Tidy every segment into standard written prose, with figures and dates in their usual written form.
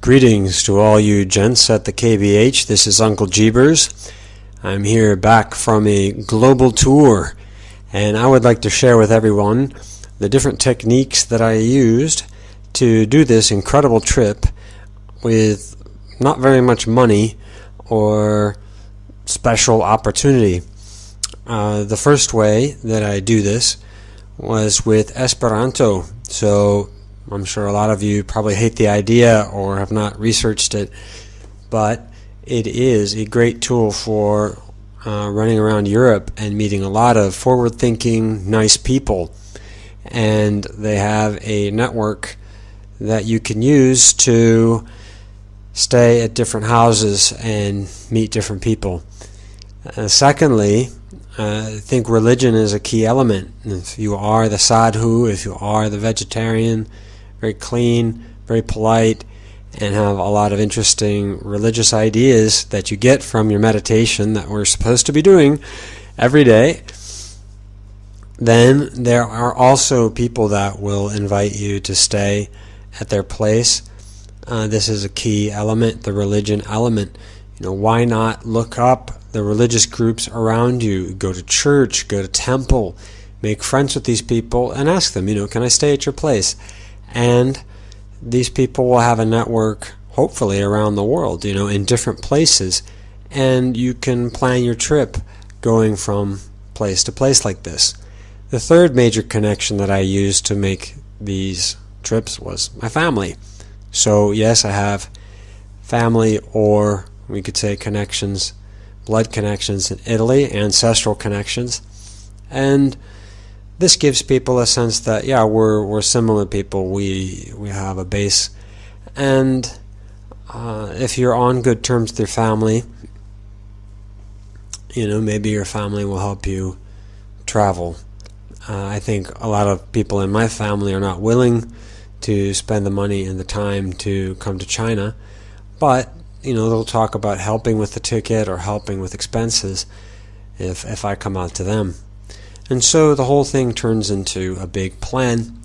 Greetings to all you gents at the KBH. This is Uncle Jeebers. I'm here back from a global tour, and I would like to share with everyone the different techniques that I used to do this incredible trip with not very much money or special opportunity. The first way that I do this was with Esperanto. So I'm sure a lot of you probably hate the idea or have not researched it, but it is a great tool for running around Europe and meeting a lot of forward-thinking, nice people. And they have a network that you can use to stay at different houses and meet different people. Secondly, I think religion is a key element. If you are the sadhu, if you are the vegetarian, very clean, very polite, and have a lot of interesting religious ideas that you get from your meditation that we're supposed to be doing every day, then there are also people that will invite you to stay at their place. This is a key element, the religion element. Why not look up the religious groups around you? Go to church, go to temple, make friends with these people, and ask them, can I stay at your place? And these people will have a network, hopefully, around the world, in different places. And you can plan your trip going from place to place like this. The third major connection that I used to make these trips was my family. So, yes, I have family, or we could say connections, blood connections in Italy, ancestral connections. And this gives people a sense that, we're similar people. We have a base. And if you're on good terms with your family, maybe your family will help you travel. I think a lot of people in my family are not willing to spend the money and the time to come to China. But, they'll talk about helping with the ticket or helping with expenses if I come out to them. And so the whole thing turns into a big plan,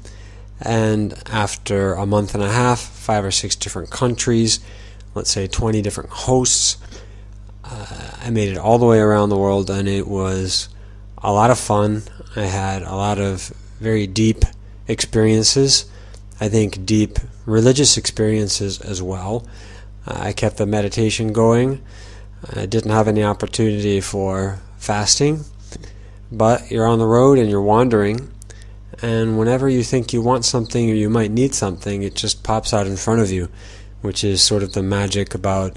and after a month and a half, 5 or 6 different countries, let's say 20 different hosts, I made it all the way around the world, and it was a lot of fun. I had a lot of very deep experiences, I think deep religious experiences as well. I kept the meditation going. I didn't have any opportunity for fasting. But you're on the road and you're wandering, and whenever you think you want something or you might need something, it just pops out in front of you, which is sort of the magic about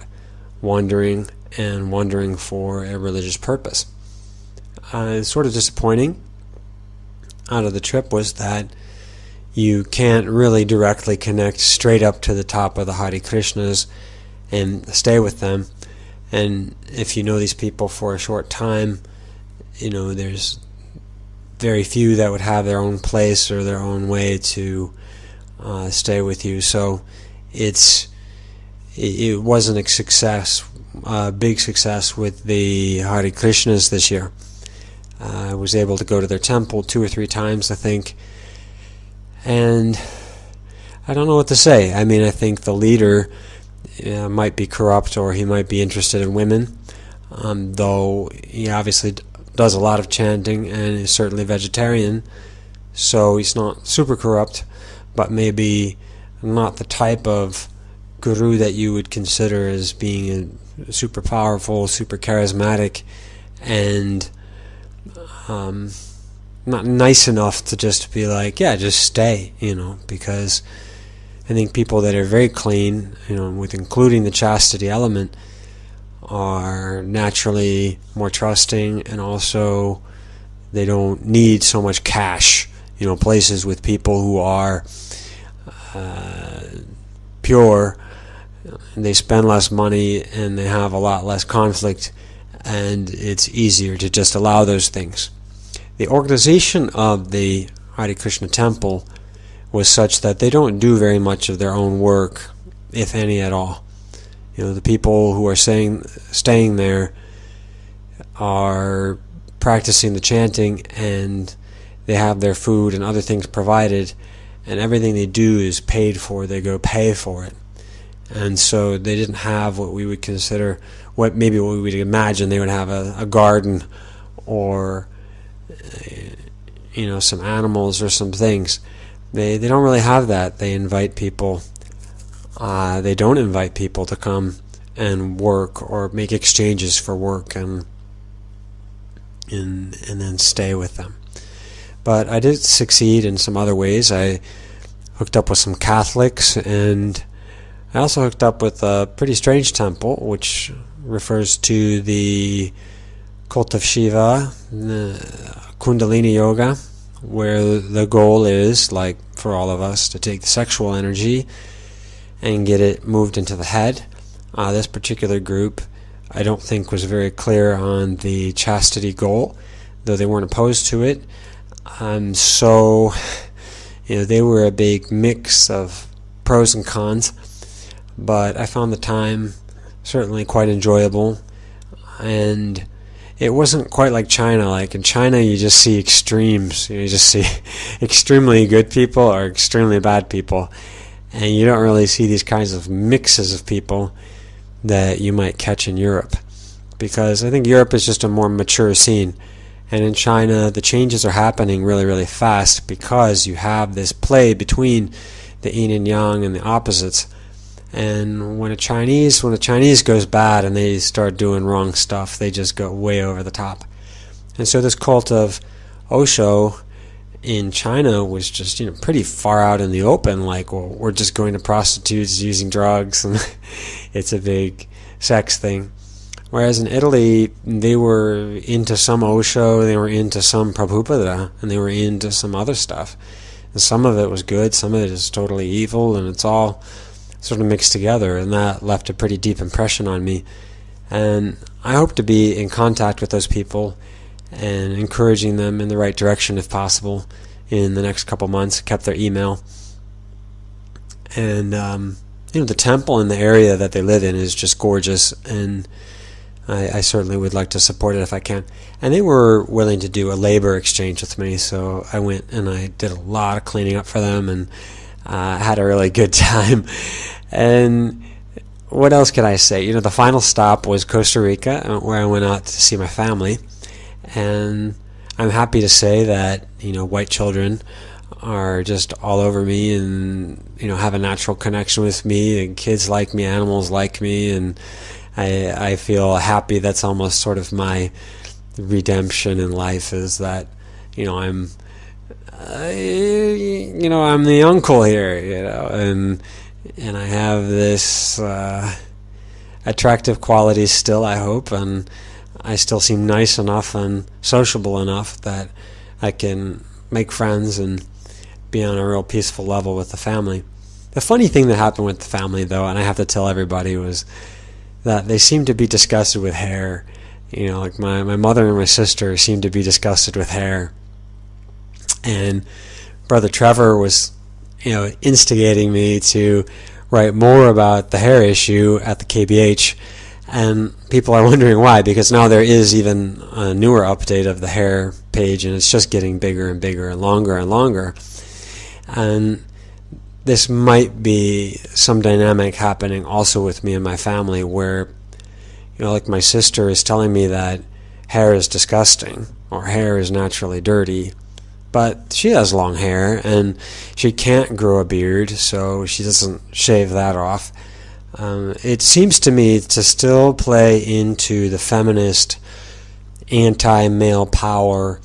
wandering and wandering for a religious purpose. Sort of disappointing out of the trip was that you can't really directly connect straight up to the top of the Hare Krishnas and stay with them. And if you know these people for a short time, there's very few that would have their own place or their own way to stay with you. So it wasn't a success, big success with the Hare Krishnas this year. I was able to go to their temple 2 or 3 times, I think, and I don't know what to say. I mean, I think the leader might be corrupt, or he might be interested in women, though he obviously does a lot of chanting and is certainly vegetarian, so he's not super corrupt, but maybe not the type of guru that you would consider as being super powerful, super charismatic, and not nice enough to just be like, just stay, because I think people that are very clean, with including the chastity element, are naturally more trusting, and also they don't need so much cash. Places with people who are pure, and they spend less money and they have a lot less conflict, and it's easier to just allow those things. The organization of the Hare Krishna temple was such that they don't do very much of their own work, if any at all. The people who are staying there are practicing the chanting, and they have their food and other things provided, and everything they do is paid for. They go pay for it. And so they didn't have what we would consider, what we would imagine they would have a garden or some animals or some things. They don't really have that. They invite people. They don't invite people to come and work or make exchanges for work and then stay with them. But I did succeed in some other ways. I hooked up with some Catholics, and I also hooked up with a pretty strange temple, which refers to the cult of Shiva, Kundalini Yoga, where the goal is, like for all of us, to take the sexual energy and get it moved into the head. This particular group, I don't think, was very clear on the chastity goal, though they weren't opposed to it. So they were a big mix of pros and cons, but I found the time certainly quite enjoyable, and it wasn't quite like China. Like in China, you just see extremes. You just see extremely good people or extremely bad people, and you don't really see these kinds of mixes of people that you might catch in Europe, because I think Europe is just a more mature scene, and in China the changes are happening really, really fast because you have this play between the yin and yang and the opposites. And when a Chinese goes bad and they start doing wrong stuff, they just go way over the top. And so this cult of Osho in China was just pretty far out in the open, like, well, we're just going to prostitutes, using drugs, and it's a big sex thing. Whereas in Italy, they were into some Osho, they were into some Prabhupada, and they were into some other stuff. And some of it was good, some of it is totally evil, and it's all sort of mixed together, and that left a pretty deep impression on me. And I hope to be in contact with those people and encouraging them in the right direction if possible in the next couple months. Kept their email. And the temple in the area that they live in is just gorgeous, and I certainly would like to support it if I can. And they were willing to do a labor exchange with me, so I went and I did a lot of cleaning up for them, and had a really good time. And what else can I say? The final stop was Costa Rica, where I went out to see my family. And I'm happy to say that, white children are just all over me and, have a natural connection with me, and kids like me, animals like me, and I feel happy. That's almost sort of my redemption in life, is that, I'm the uncle here, and I have this attractive qualities still, I hope, and I still seem nice enough and sociable enough that I can make friends and be on a real peaceful level with the family. The funny thing that happened with the family, though, and I have to tell everybody, was that they seemed to be disgusted with hair. Like my mother and my sister seemed to be disgusted with hair. And Brother Trevor was, instigating me to write more about the hair issue at the KBH. And people are wondering why, because now there is even a newer update of the hair page, and it's just getting bigger and bigger and longer and longer. And this might be some dynamic happening also with me and my family, where, like my sister is telling me that hair is disgusting, or hair is naturally dirty. But she has long hair, and she can't grow a beard, so she doesn't shave that off. It seems to me to still play into the feminist, anti-male power,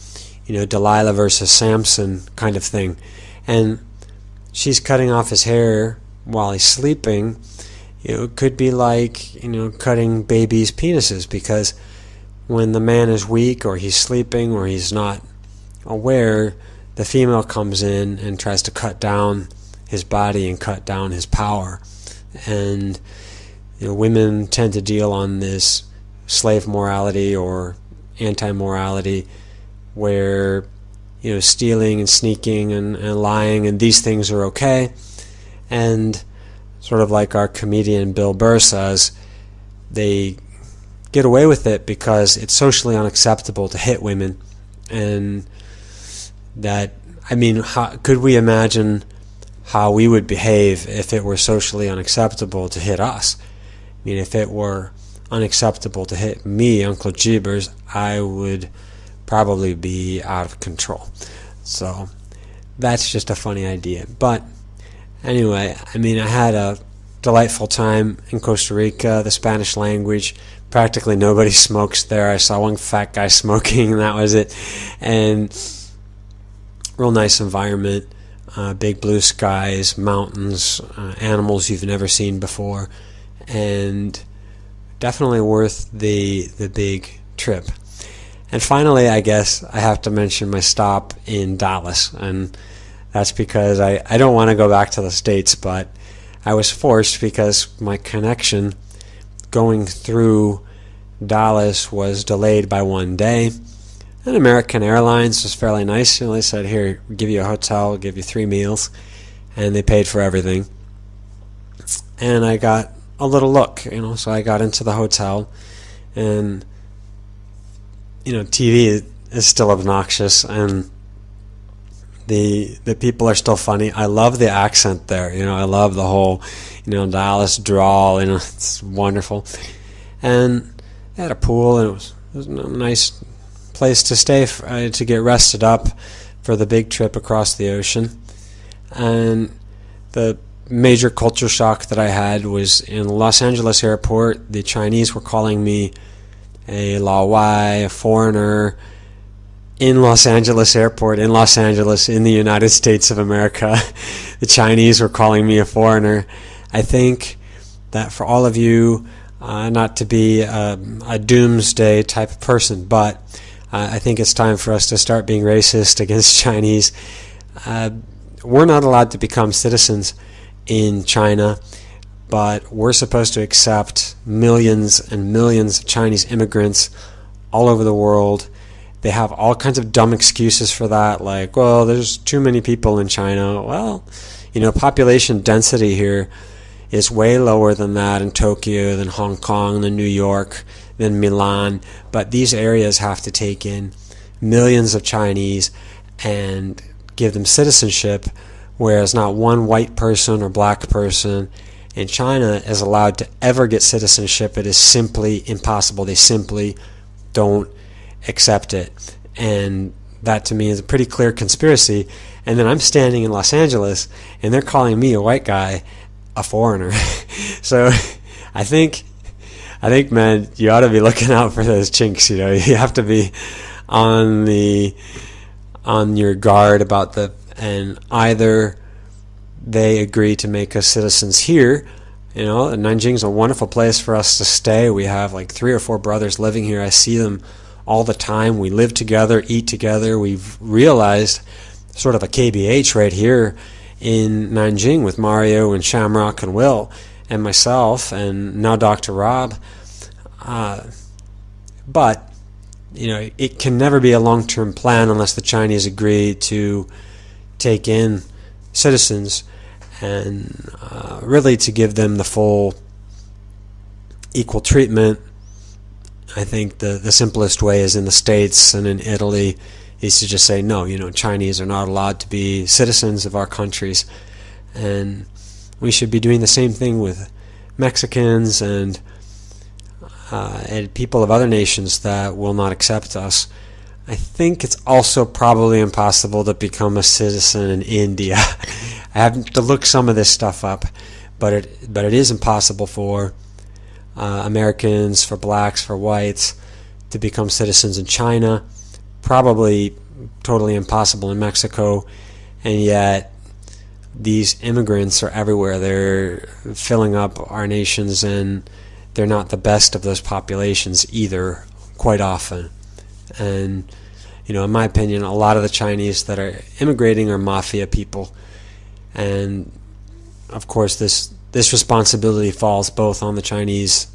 Delilah versus Samson kind of thing. And she's cutting off his hair while he's sleeping. It could be like, cutting babies' penises, because when the man is weak, or he's sleeping, or he's not aware, the female comes in and tries to cut down his body and cut down his power. And women tend to deal on this slave morality or anti-morality, where stealing and sneaking and lying and these things are okay. And sort of like our comedian Bill Burr says, they get away with it because it's socially unacceptable to hit women. And that, could we imagine how we would behave if it were socially unacceptable to hit us. I mean, if it were unacceptable to hit me, Uncle Jeebers, I would probably be out of control. So that's just a funny idea. But anyway, I mean, I had a delightful time in Costa Rica. The Spanish language, practically nobody smokes there. I saw one fat guy smoking, and that was it. And real nice environment, big blue skies, mountains, animals you've never seen before, and definitely worth the big trip. And finally, I guess I have to mention my stop in Dallas, and that's because I don't want to go back to the States, but I was forced because my connection going through Dallas was delayed by one day. And American Airlines was fairly nice. They said, here, we'll give you a hotel, we'll give you 3 meals, and they paid for everything. And I got a little look, so I got into the hotel, and TV is still obnoxious, and the people are still funny. I love the accent there. I love the whole Dallas drawl. It's wonderful. And they had a pool, and it was a nice place to stay to get rested up for the big trip across the ocean. And the major culture shock that I had was in Los Angeles airport. The Chinese were calling me a Lao-Wai, a foreigner, in Los Angeles airport, in Los Angeles, in the United States of America. The Chinese were calling me a foreigner. I think that for all of you, not to be a doomsday type of person, but I think it's time for us to start being racist against Chinese. We're not allowed to become citizens in China, but we're supposed to accept millions and millions of Chinese immigrants all over the world. They have all kinds of dumb excuses for that, like, well, there's too many people in China. Well, population density here is way lower than that in Tokyo, than Hong Kong, than New York, than Milan. But these areas have to take in millions of Chinese and give them citizenship, whereas not one white person or black person in China is allowed to ever get citizenship. It is simply impossible. They simply don't accept it. And that to me is a pretty clear conspiracy. And then I'm standing in Los Angeles and they're calling me, a white guy, a foreigner. So I think man, you ought to be looking out for those chinks. You have to be on your guard about and either they agree to make us citizens here. Nanjing's a wonderful place for us to stay. We have like 3 or 4 brothers living here. I see them all the time. We live together, eat together. We've realized sort of a KBH right here in Nanjing with Mario and Shamrock and Will and myself and now Dr. Rob. But it can never be a long-term plan unless the Chinese agree to take in citizens and really to give them the full equal treatment. I think the simplest way is in the States and in Italy is to just say, no, Chinese are not allowed to be citizens of our countries. And we should be doing the same thing with Mexicans and people of other nations that will not accept us. I think it's also probably impossible to become a citizen in India. I have to look some of this stuff up, but it is impossible for Americans, for blacks, for whites to become citizens in China. Probably totally impossible in Mexico, and yet these immigrants are everywhere. They're filling up our nations, and they're not the best of those populations either, quite often. And in my opinion, a lot of the Chinese that are immigrating are mafia people, and of course this responsibility falls both on the Chinese,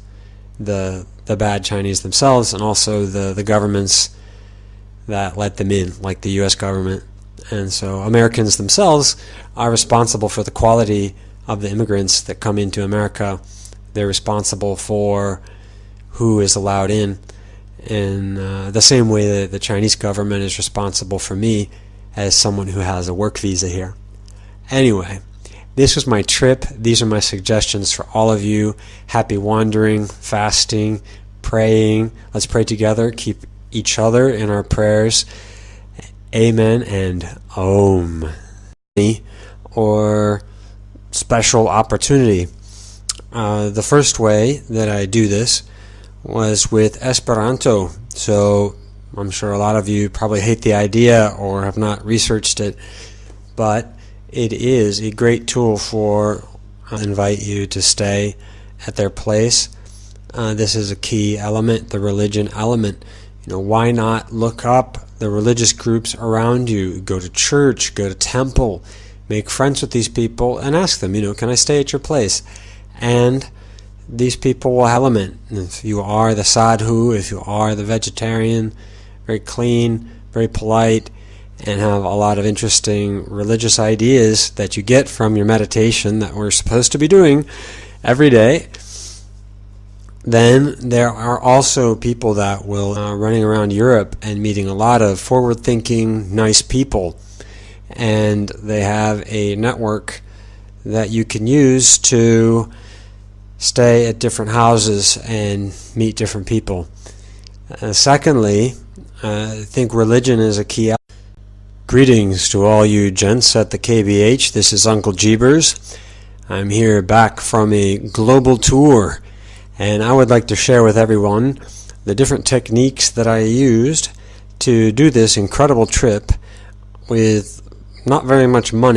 the bad Chinese themselves, and also the governments that let them in, like the U.S. government. And so Americans themselves are responsible for the quality of the immigrants that come into America. They're responsible for who is allowed in the same way that the Chinese government is responsible for me as someone who has a work visa here. Anyway, this was my trip. These are my suggestions for all of you. Happy wandering, fasting, praying. Let's pray together. Keep each other in our prayers. Amen and Om. Or special opportunity. The first way that I do this was with Esperanto. So I'm sure a lot of you probably hate the idea or have not researched it, but it is a great tool for invite you to stay at their place. This is a key element, the religion element. Why not look up the religious groups around you? Go to church, go to temple, make friends with these people and ask them, can I stay at your place? And these people will element. If you are the sadhu, if you are the vegetarian, very clean, very polite, and have a lot of interesting religious ideas that you get from your meditation that we're supposed to be doing every day, then there are also people that will running around Europe and meeting a lot of forward-thinking, nice people. And they have a network that you can use to stay at different houses and meet different people. Secondly, I think religion is a key element. Greetings to all you gents at the KBH. This is Uncle Jeebers. I'm here back from a global tour, and I would like to share with everyone the different techniques that I used to do this incredible trip with not very much money.